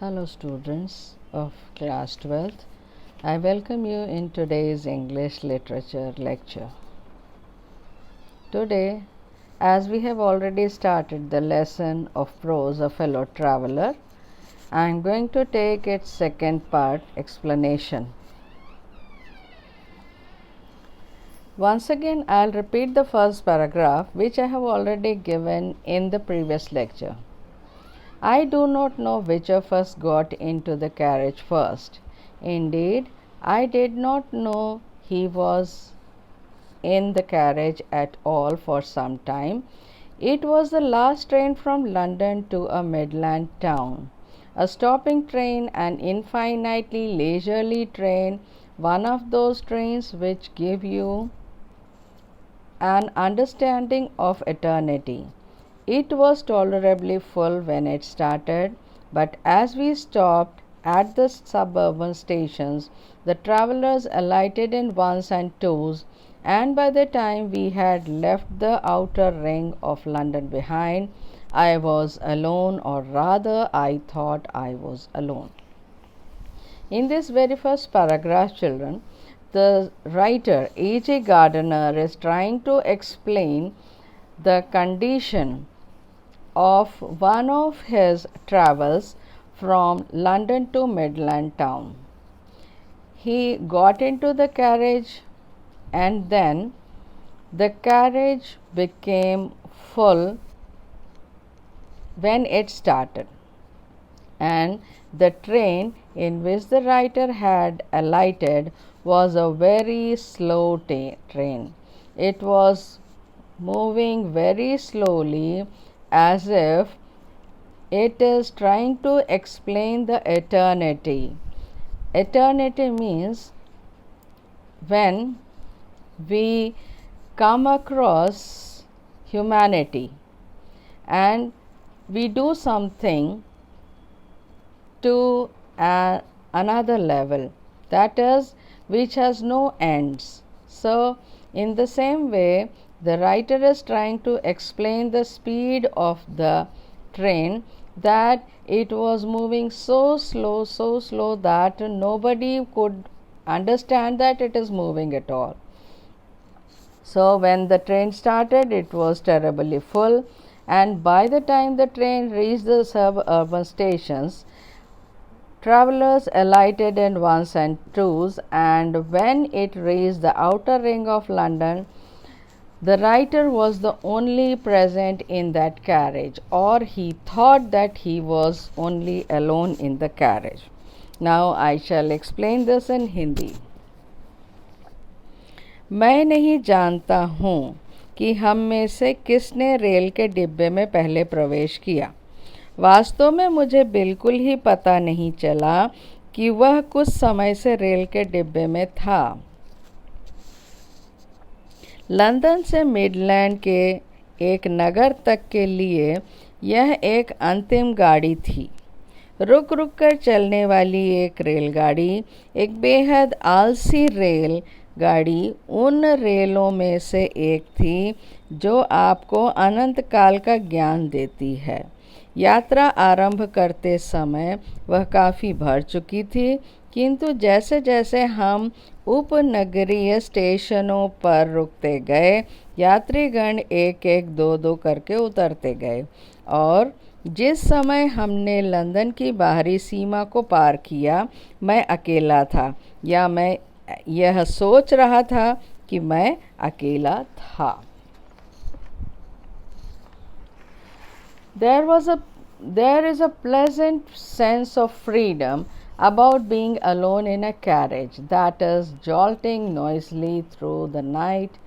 Hello students of class 12th. I welcome you in today's English literature lecture. Today, as we have already started the lesson of prose A Fellow Traveler, I am going to take its second part, explanation. Once again, I'll repeat the first paragraph which I have already given in the previous lecture. I do not know which of us got into the carriage first. Indeed, I did not know he was in the carriage at all for some time. It was the last train from London to a Midland town. A stopping train, an infinitely leisurely train, one of those trains which give you an understanding of eternity. It was tolerably full when it started, but as we stopped at the suburban stations, the travellers alighted in ones and twos, and by the time we had left the outer ring of London behind, I was alone, or rather, I thought I was alone. In this very first paragraph, children, the writer A.J. Gardner is trying to explain the condition of one of his travels from London to Midland town. He got into the carriage and then the carriage became full when it started, and the train in which the writer had alighted was a very slow train. It was moving very slowly, as if it is trying to explain the eternity. Eternity means when we come across humanity and we do something to another level, that is, which has no ends. So, in the same way, the writer is trying to explain the speed of the train, that it was moving so slow that nobody could understand that it is moving at all. So, when the train started, it was terribly full, and by the time the train reached the suburban stations, travellers alighted in ones and twos, and when it reached the outer ring of London, the writer was the only present in that carriage, or he thought that he was only alone in the carriage. Now I shall explain this in Hindi. मैं नहीं जानता हूँ कि हम में से किसने rail के डिब्बे में पहले प्रवेश किया। वास्तव में मुझे बिल्कुल ही पता नहीं चला कि वह कुछ समय से रेल के डिब्बे में था। लंदन से मिडलैंड के एक नगर तक के लिए यह एक अंतिम गाड़ी थी। रुक रुक कर चलने वाली एक रेलगाड़ी, एक बेहद आलसी रेल गाड़ी उन रेलों में से एक थी जो आपको अनंत काल का ज्ञान देती है। यात्रा आरंभ करते समय वह काफ़ी भर चुकी थी, किंतु जैसे जैसे हम उपनगरीय स्टेशनों पर रुकते गए, यात्रीगण एक एक दो दो करके उतरते गए, और जिस समय हमने लंदन की बाहरी सीमा को पार किया, मैं अकेला था, या मैं यह सोच रहा था कि मैं अकेला था। There is a pleasant sense of freedom about being alone in a carriage that is jolting noisily through the night.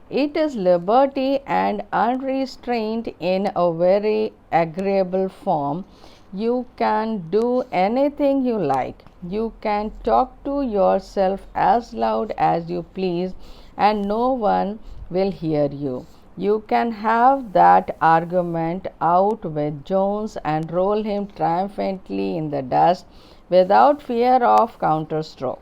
It is liberty and unrestrained in a very agreeable form. You can do anything you like. You can talk to yourself as loud as you please, and no one will hear you. You can have that argument out with Jones and roll him triumphantly in the dust without fear of counterstroke.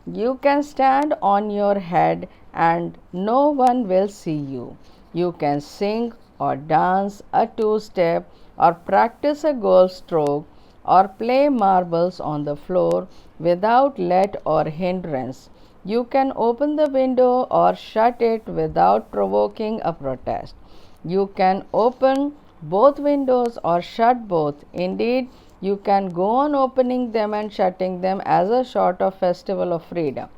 You can stand on your head and no one will see you. You can sing or dance a two-step or practice a golf stroke or play marbles on the floor without let or hindrance. You can open the window or shut it without provoking a protest. You can open both windows or shut both. Indeed, you can go on opening them and shutting them as a sort of festival of freedom.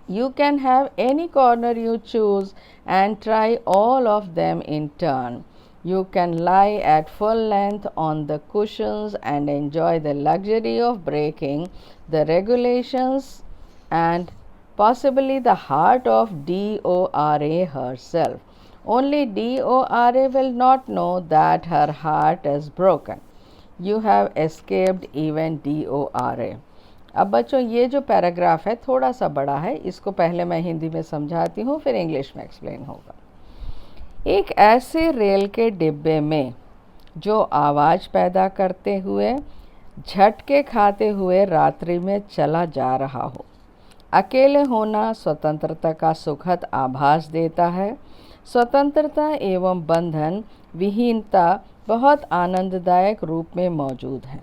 You can have any corner you choose and try all of them in turn. You can lie at full length on the cushions and enjoy the luxury of breaking the regulations and possibly the heart of Dora herself. Only Dora will not know that her heart is broken. You have escaped even Dora. अब बच्चों ये जो paragraph है थोड़ा सा बड़ा है, इसको पहले मैं हिंदी में समझाती हूँ, फिर इंग्लिश में एक्सप्लेन होगा। एक ऐसे रेल के डिब्बे में जो आवाज़ पैदा करते हुए झटके खाते हुए रात्रि में चला जा रहा हो। अकेले होना स्वतंत्रता का सुखद आभास देता है। स्वतंत्रता एवं बंधन विहीनता बहुत आनंददायक रूप में मौजूद है।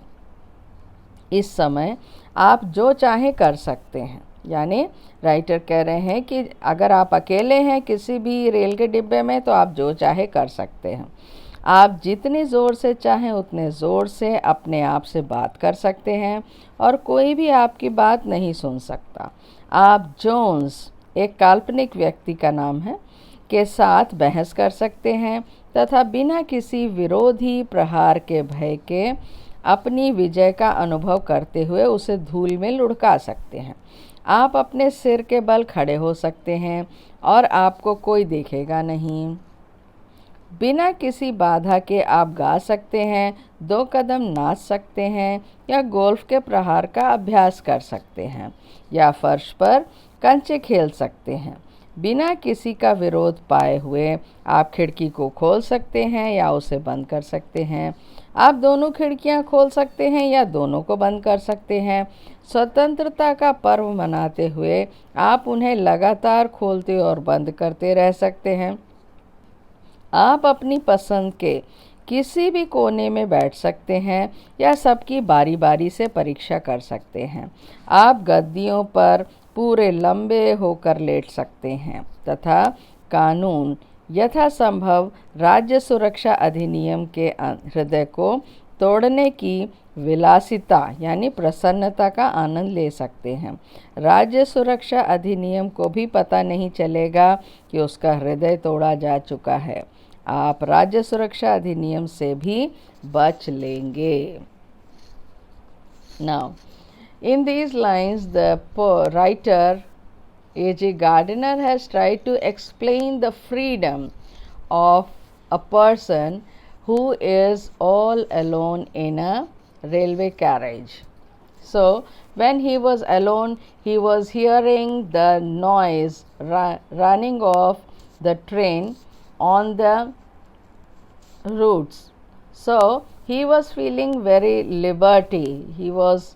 इस समय आप जो चाहें कर सकते हैं। यानी राइटर कह रहे हैं कि अगर आप अकेले हैं किसी भी रेल के डिब्बे में तो आप जो चाहे कर सकते हैं। आप जितनी ज़ोर से चाहें उतने ज़ोर से अपने आप से बात कर सकते हैं और कोई भी आपकी बात नहीं सुन सकता। आप जोन्स, एक काल्पनिक व्यक्ति का नाम है, के साथ बहस कर सकते हैं तथा बिना किसी विरोधी प्रहार के भय के अपनी विजय का अनुभव करते हुए उसे धूल में लुढ़का सकते हैं। आप अपने सिर के बल खड़े हो सकते हैं और आपको कोई देखेगा नहीं। बिना किसी बाधा के आप गा सकते हैं, 2 कदम नाच सकते हैं या गोल्फ के प्रहार का अभ्यास कर सकते हैं या फर्श पर कंचे खेल सकते हैं। बिना किसी का विरोध पाए हुए आप खिड़की को खोल सकते हैं या उसे बंद कर सकते हैं। आप दोनों खिड़कियां खोल सकते हैं या दोनों को बंद कर सकते हैं। स्वतंत्रता का पर्व मनाते हुए आप उन्हें लगातार खोलते और बंद करते रह सकते हैं। आप अपनी पसंद के किसी भी कोने में बैठ सकते हैं या सबकी बारी बारी से परीक्षा कर सकते हैं। आप गद्दियों पर पूरे लंबे होकर लेट सकते हैं तथा कानून यथासंभव राज्य सुरक्षा अधिनियम के हृदय को तोड़ने की विलासिता यानी प्रसन्नता का आनंद ले सकते हैं। राज्य सुरक्षा अधिनियम को भी पता नहीं चलेगा कि उसका हृदय तोड़ा जा चुका है। आप राज्य सुरक्षा अधिनियम से भी बच लेंगे। Now, in these lines, the writer A.J. Gardiner has tried to explain the freedom of a person who is all alone in a railway carriage. So, when he was alone, he was hearing the noise running of the train on the routes. So, he was feeling very liberty. He was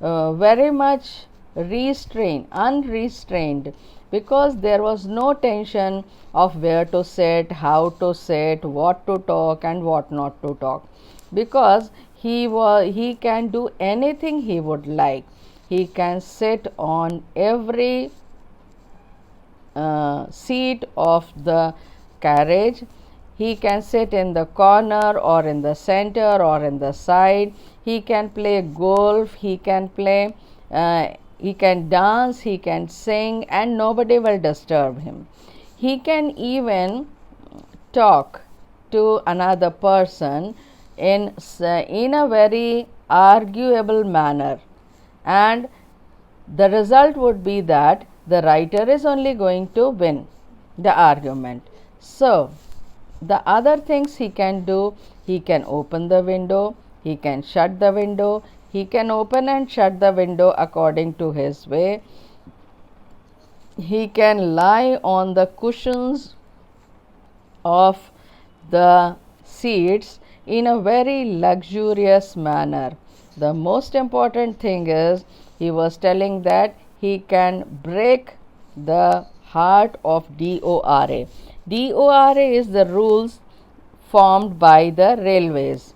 very much unrestrained, because there was no tension of where to sit, how to sit, what to talk and what not to talk, because he can do anything he would like. He can sit on every seat of the carriage. He can sit in the corner or in the center or in the side. He can play golf, he can play he can dance, he can sing, and nobody will disturb him. He can even talk to another person in a very arguable manner, and the result would be that the writer is only going to win the argument. So, the other things he can do, he can open the window, he can shut the window, he can open and shut the window according to his way. He can lie on the cushions of the seats in a very luxurious manner. The most important thing is, he was telling that he can break the heart of DORA. DORA is the rules formed by the railways.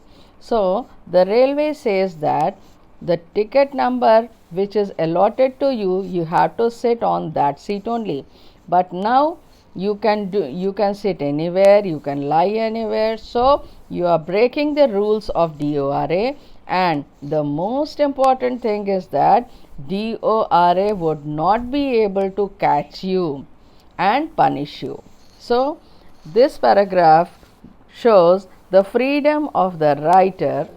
So the railway says that the ticket number which is allotted to you, you have to sit on that seat only. But now you can sit anywhere, you can lie anywhere. So you are breaking the rules of DORA, and the most important thing is that DORA would not be able to catch you and punish you. So this paragraph shows the freedom of the writer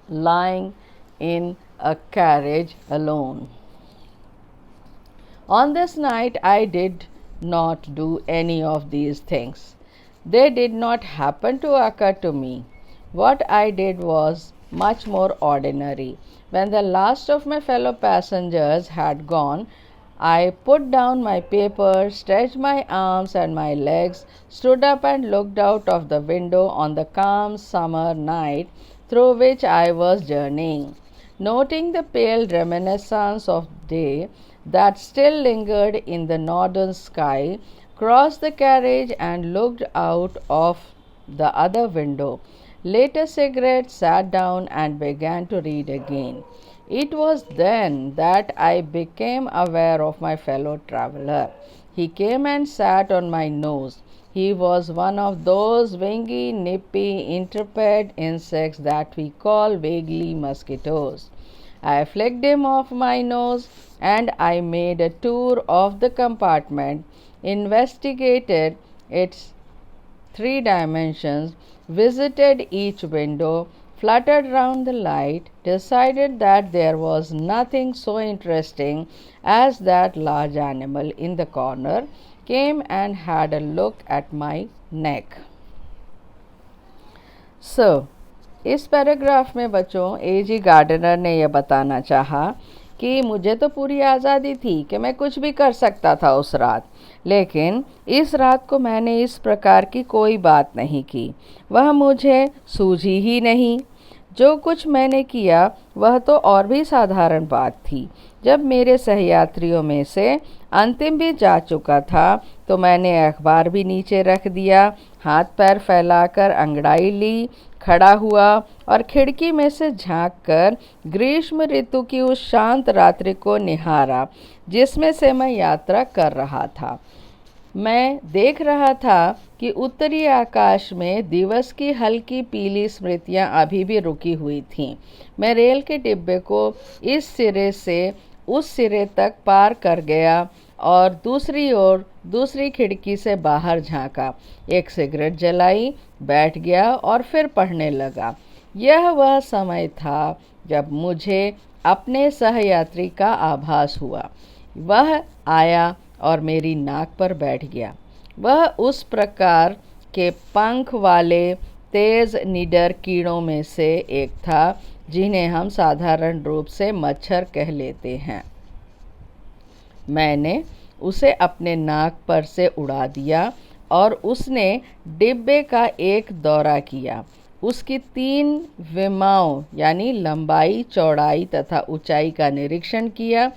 lying in a carriage alone. On this night, I did not do any of these things. They did not happen to occur to me. What I did was much more ordinary. When the last of my fellow passengers had gone, I put down my paper, stretched my arms and my legs, stood up and looked out of the window on the calm summer night through which I was journeying. Noting the pale reminiscence of day that still lingered in the northern sky, crossed the carriage and looked out of the other window, lit a cigarette, sat down, and began to read again. It was then that I became aware of my fellow traveler. He came and sat on my nose. He was one of those wingy, nippy, intrepid insects that we call vaguely mosquitoes. I flicked him off my nose and I made a tour of the compartment, investigated its 3 dimensions, visited each window, fluttered round the light, decided that there was nothing so interesting as that large animal in the corner, came and had a look at my neck. So, इस paragraph में बच्चों A.G. Gardener ने यह बताना चाहा कि मुझे तो पूरी आज़ादी थी कि मैं कुछ भी कर सकता था उस रात, लेकिन इस रात को मैंने इस प्रकार की कोई बात नहीं की। वह मुझे सूझी ही नहीं। जो कुछ मैंने किया वह तो और भी साधारण बात थी। जब मेरे सहयात्रियों में से अंतिम भी जा चुका था तो मैंने अखबार भी नीचे रख दिया, हाथ पैर फैलाकर अंगड़ाई ली, खड़ा हुआ और खिड़की में से झांककर ग्रीष्म ऋतु की उस शांत रात्रि को निहारा जिसमें से मैं यात्रा कर रहा था। मैं देख रहा था कि उत्तरी आकाश में दिवस की हल्की पीली स्मृतियां अभी भी रुकी हुई थीं। मैं रेल के डिब्बे को इस सिरे से उस सिरे तक पार कर गया और दूसरी ओर दूसरी खिड़की से बाहर झांका, एक सिगरेट जलाई, बैठ गया और फिर पढ़ने लगा। यह वह समय था जब मुझे अपने सहयात्री का आभास हुआ। वह आया और मेरी नाक पर बैठ गया। वह उस प्रकार के पंख वाले तेज निडर कीड़ों में से एक था जिन्हें हम साधारण रूप से मच्छर कह लेते हैं। मैंने उसे अपने नाक पर से उड़ा दिया और उसने डिब्बे का एक दौरा किया। उसकी 3 विमाओं यानी लंबाई, चौड़ाई तथा ऊंचाई का निरीक्षण किया।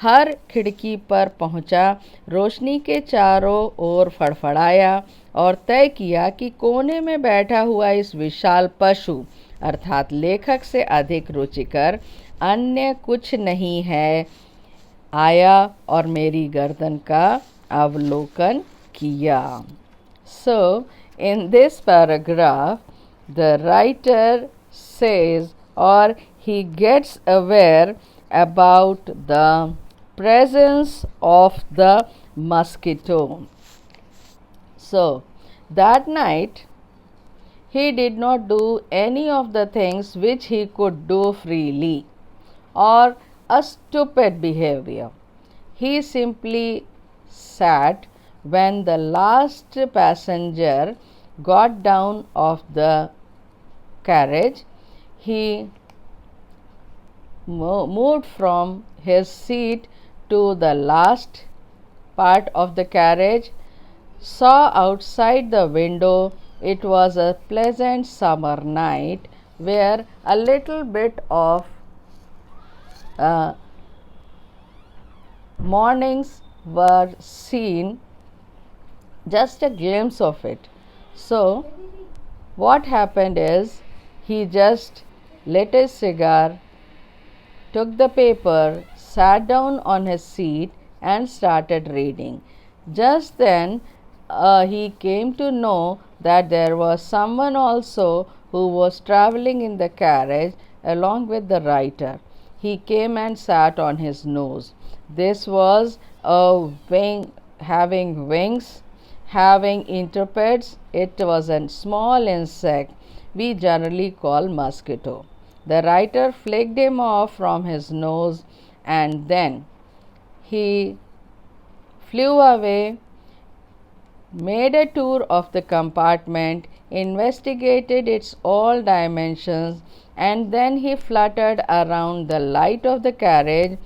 हर खिड़की पर पहुंचा, रोशनी के चारों ओर फड़फड़ाया और तय किया कि कोने में बैठा हुआ इस विशाल पशु अर्थात लेखक से अधिक रुचिकर अन्य कुछ नहीं है। आया और मेरी गर्दन का अवलोकन किया। So, in this paragraph, the writer says or he gets aware about the presence of the mosquito. So, that night he did not do any of the things which he could do freely or a stupid behavior. He simply sat when the last passenger got down of the carriage. He moved from his seat to the last part of the carriage, saw outside the window. It was a pleasant summer night where a little bit of mornings were seen, just a glimpse of it. So, what happened is He just lit his cigar, took the paper, sat down on his seat, and started reading. Just then, he came to know that there was someone also who was traveling in the carriage along with the writer. He came and sat on his nose. This was a wing having wings, having interpets. It was a small insect we generally call mosquito. The writer flicked him off from his nose, and then he flew away, made a tour of the compartment, investigated its all dimensions, and then he fluttered around the light of the carriage.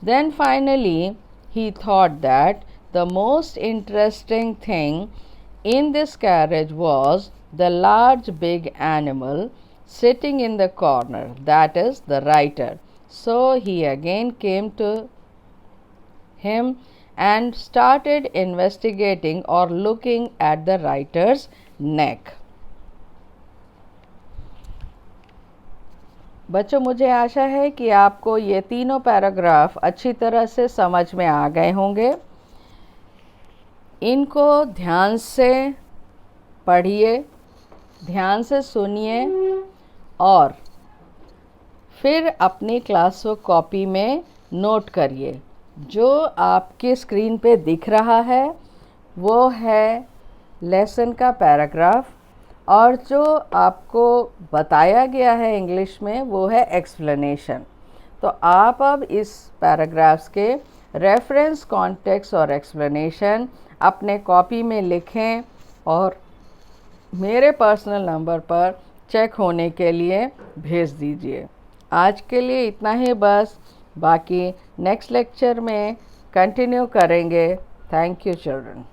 Then finally, he thought that the most interesting thing in this carriage was the large big animal sitting in the corner, that is, the writer. So he again came to him and started investigating or looking at the writer's neck. बच्चों, मुझे आशा है कि आपको ये तीनों paragraph अच्छी तरह से समझ में आ गए होंगे। इनको ध्यान से पढ़िए, ध्यान से सुनिए और फिर अपनी क्लास वर्क कॉपी में नोट करिए। जो आपकी स्क्रीन पे दिख रहा है वो है लेसन का पैराग्राफ, और जो आपको बताया गया है इंग्लिश में वो है एक्सप्लेनेशन। तो आप अब इस पैराग्राफ्स के रेफरेंस, कॉन्टेक्स्ट और एक्सप्लेनेशन अपने कॉपी में लिखें और मेरे पर्सनल नंबर पर चेक होने के लिए भेज दीजिए। आज के लिए इतना ही बस, बाकी नेक्स्ट लेक्चर में कंटिन्यू करेंगे। Thank you children.